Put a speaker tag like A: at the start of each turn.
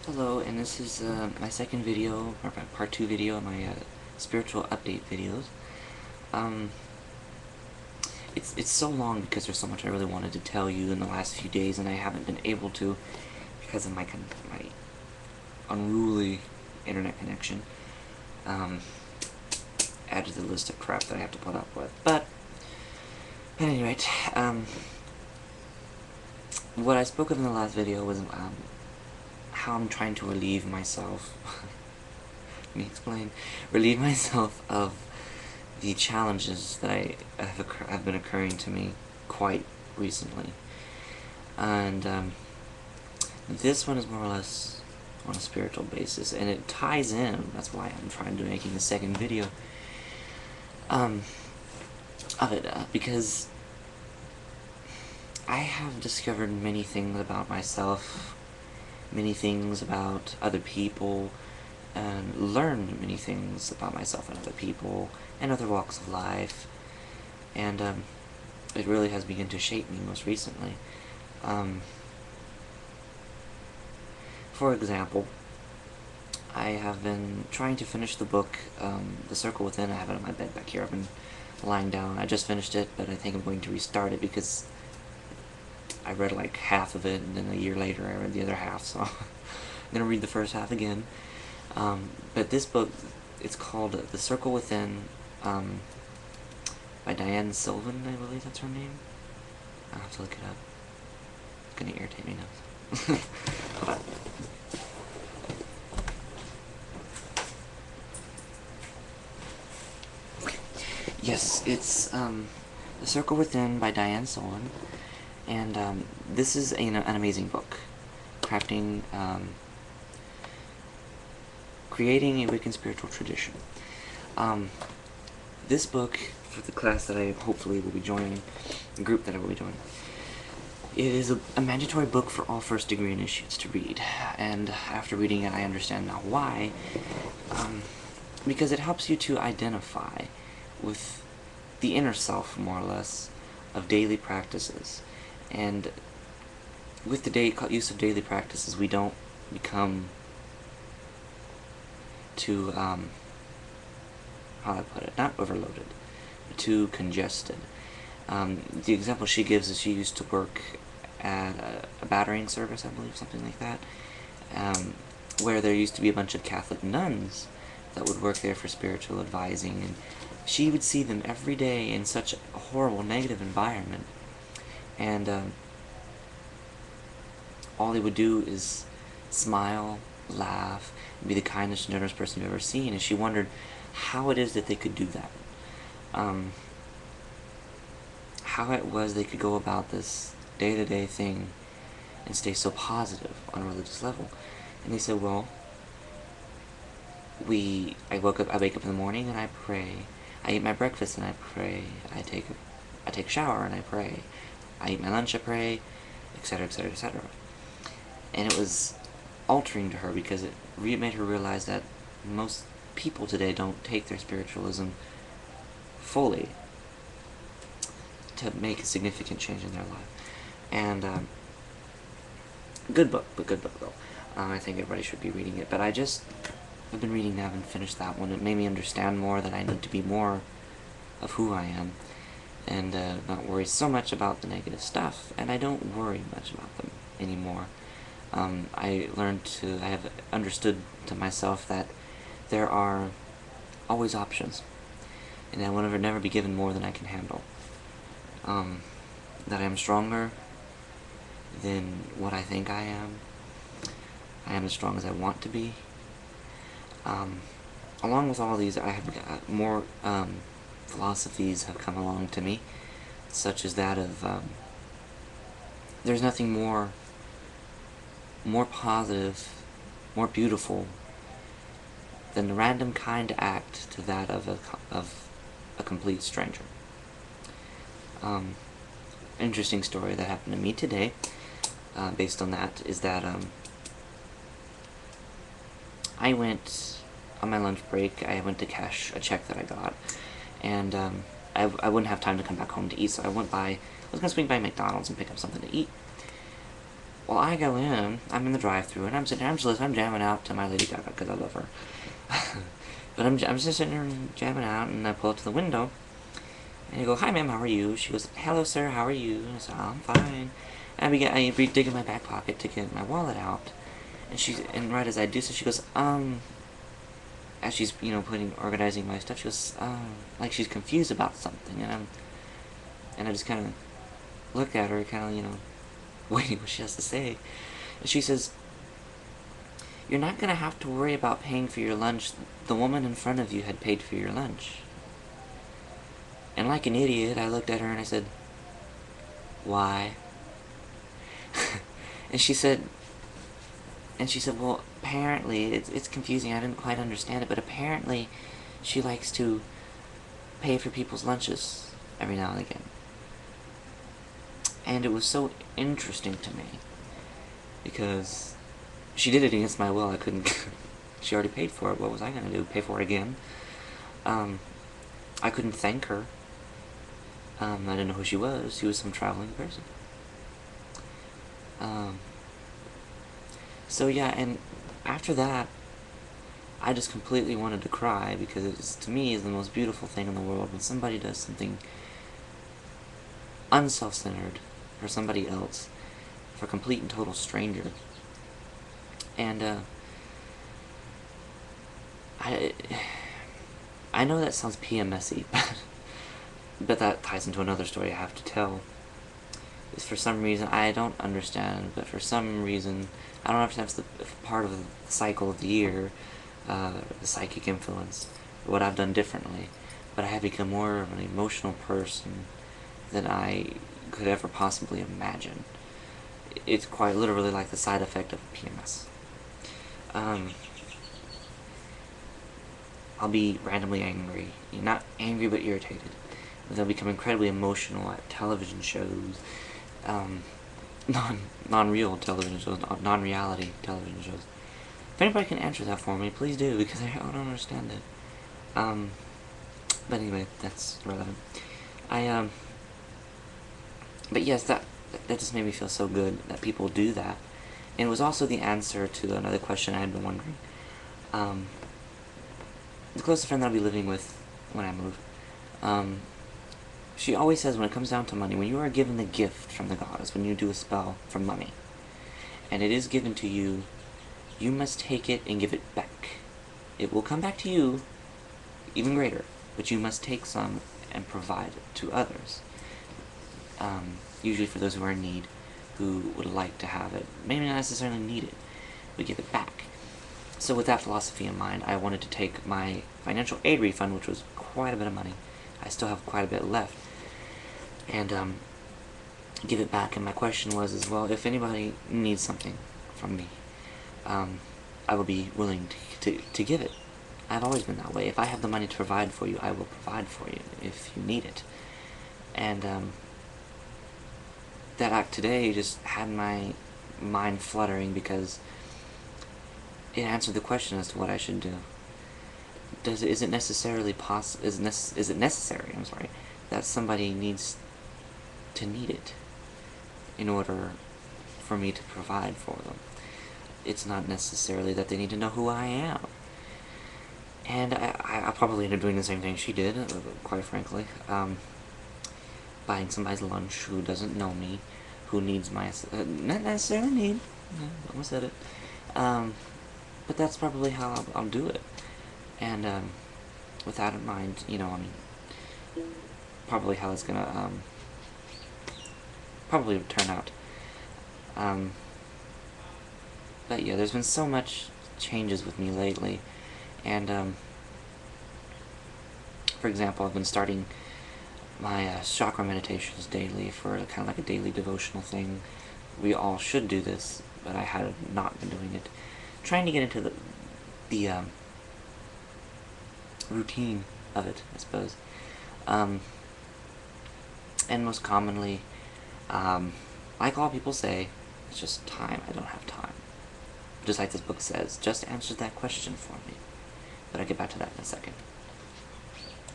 A: Hello, and this is my second video, or my part 2 video of my spiritual update videos. Um, it's so long because there's so much I really wanted to tell you in the last few days, and I haven't been able to because of my unruly internet connection. Add to the list of crap that I have to put up with. But at any rate, what I spoke of in the last video was how I'm trying to relieve myself. Let me explain. Relieve myself of the challenges that have been occurring to me quite recently. And this one is more or less on a spiritual basis, and it ties in. That's why I'm trying to making the second video of it, because I have discovered many things about myself, many things about other people, and learned many things about myself and other people and other walks of life, and it really has begun to shape me most recently. For example, I have been trying to finish the book, The Circle Within. I have it on my bed back here. I've been lying down. I just finished it, but I think I'm going to restart it because I read like half of it, and then a year later I read the other half, so I'm going to read the first half again. But this book, it's called The Circle Within, by Diane Sylvan, I believe that's her name. I'll have to look it up. It's going to irritate me now. Hold on. Yes, it's The Circle Within by Diane Sylvan, and this is an amazing book. Creating a Wiccan spiritual tradition. This book, for the class that I hopefully will be joining, the group that I will be joining, it is a mandatory book for all first degree initiates to read, and after reading it I understand now why, because it helps you to identify with the inner self, more or less, of daily practices. And with the use of daily practices, we don't become too, how do I put it, not overloaded, but too congested. The example she gives is she used to work at a battering service, I believe, something like that, where there used to be a bunch of Catholic nuns that would work there for spiritual advising, and she would see them every day in such a horrible, negative environment, and all they would do is smile, laugh, and be the kindest, generous person you've ever seen, and she wondered how it is that they could do that. How it was they could go about this day-to-day thing and stay so positive on a religious level. And they said, well, I wake up in the morning and I pray. I eat my breakfast and I pray. I take a shower and I pray. I eat my lunch, I pray, etc., etc., etc. And it was altering to her because it made her realize that most people today don't take their spiritualism fully to make a significant change in their life. And good book though. I think everybody should be reading it. But I've been reading that and finished that one. It made me understand more that I need to be more of who I am, and not worry so much about the negative stuff. And I don't worry much about them anymore. I have understood to myself that there are always options, and I will never be given more than I can handle. That I am stronger than what I think I am. I am as strong as I want to be. Along with all these, I have more philosophies have come along to me, such as that of there's nothing more positive, more beautiful than the random kind act to that of a complete stranger. Interesting story that happened to me today, based on that, is that I went on my lunch break. I went to cash a check that I got, and I wouldn't have time to come back home to eat, so I was gonna swing by McDonald's and pick up something to eat. Well, I go in, I'm in the drive-thru, and I'm sitting there, I'm jamming out to my Lady Gaga, because I love her. But I'm just sitting there jamming out, and I pull up to the window, and I go, "Hi, ma'am, how are you?" She goes, "Hello, sir, how are you?" And I said, "Oh, I'm fine." And I dig in my back pocket to get my wallet out, and right as I do so, she goes, as she's, organizing my stuff, she goes, like she's confused about something, and I just kind of look at her, kind of, waiting what she has to say. And she says, "You're not going to have to worry about paying for your lunch. The woman in front of you had paid for your lunch." And like an idiot, I looked at her and I said, "Why?" and she said, "Well, apparently, it's confusing. I didn't quite understand it, but apparently she likes to pay for people's lunches every now and again." And it was so interesting to me, because she did it against my will. I couldn't... She already paid for it. What was I going to do? Pay for it again? I couldn't thank her. I didn't know who she was. She was some traveling person. So yeah, and after that, I just completely wanted to cry, because it's, to me, is the most beautiful thing in the world when somebody does something unself-centered for somebody else, for a complete and total stranger. And I know that sounds PMSy, but that ties into another story I have to tell. Is for some reason, I don't understand, but for some reason, I don't understand if it's part of the cycle of the year, the psychic influence, or what I've done differently, but I have become more of an emotional person than I could ever possibly imagine. It's quite literally like the side effect of PMS. I'll be randomly angry. Not angry, but irritated. They'll become incredibly emotional at television shows, non-real television shows, non-reality television shows. If anybody can answer that for me, please do, because I don't understand it. But anyway, that's irrelevant. But yes, that just made me feel so good that people do that. And it was also the answer to another question I had been wondering. The closest friend that I'll be living with when I move, she always says, when it comes down to money, when you are given the gift from the goddess, when you do a spell for money, and it is given to you, you must take it and give it back. It will come back to you, even greater, but you must take some and provide it to others. Usually for those who are in need, who would like to have it, maybe not necessarily need it, but give it back. So with that philosophy in mind, I wanted to take my financial aid refund, which was quite a bit of money, I still have quite a bit left, and give it back. And my question was as well, if anybody needs something from me, I will be willing to give it. I've always been that way. If I have the money to provide for you, I will provide for you if you need it. And that act today just had my mind fluttering, because it answered the question as to what I should do. Is it necessary, I'm sorry, that somebody needs to need it in order for me to provide for them? It's not necessarily that they need to know who I am. And I probably end up doing the same thing she did, quite frankly. Buying somebody's lunch who doesn't know me, who needs my... not necessarily need, almost said it. But that's probably how I'll do it. And with that in mind, probably how it's gonna probably turn out. But yeah, there's been so much changes with me lately, and for example, I've been starting my chakra meditations daily for kind of like a daily devotional thing. We all should do this, but I had not been doing it. Trying to get into the routine of it, I suppose. And most commonly, like all people say, it's just time. I don't have time. Just like this book says, just answer that question for me. But I'll get back to that in a second.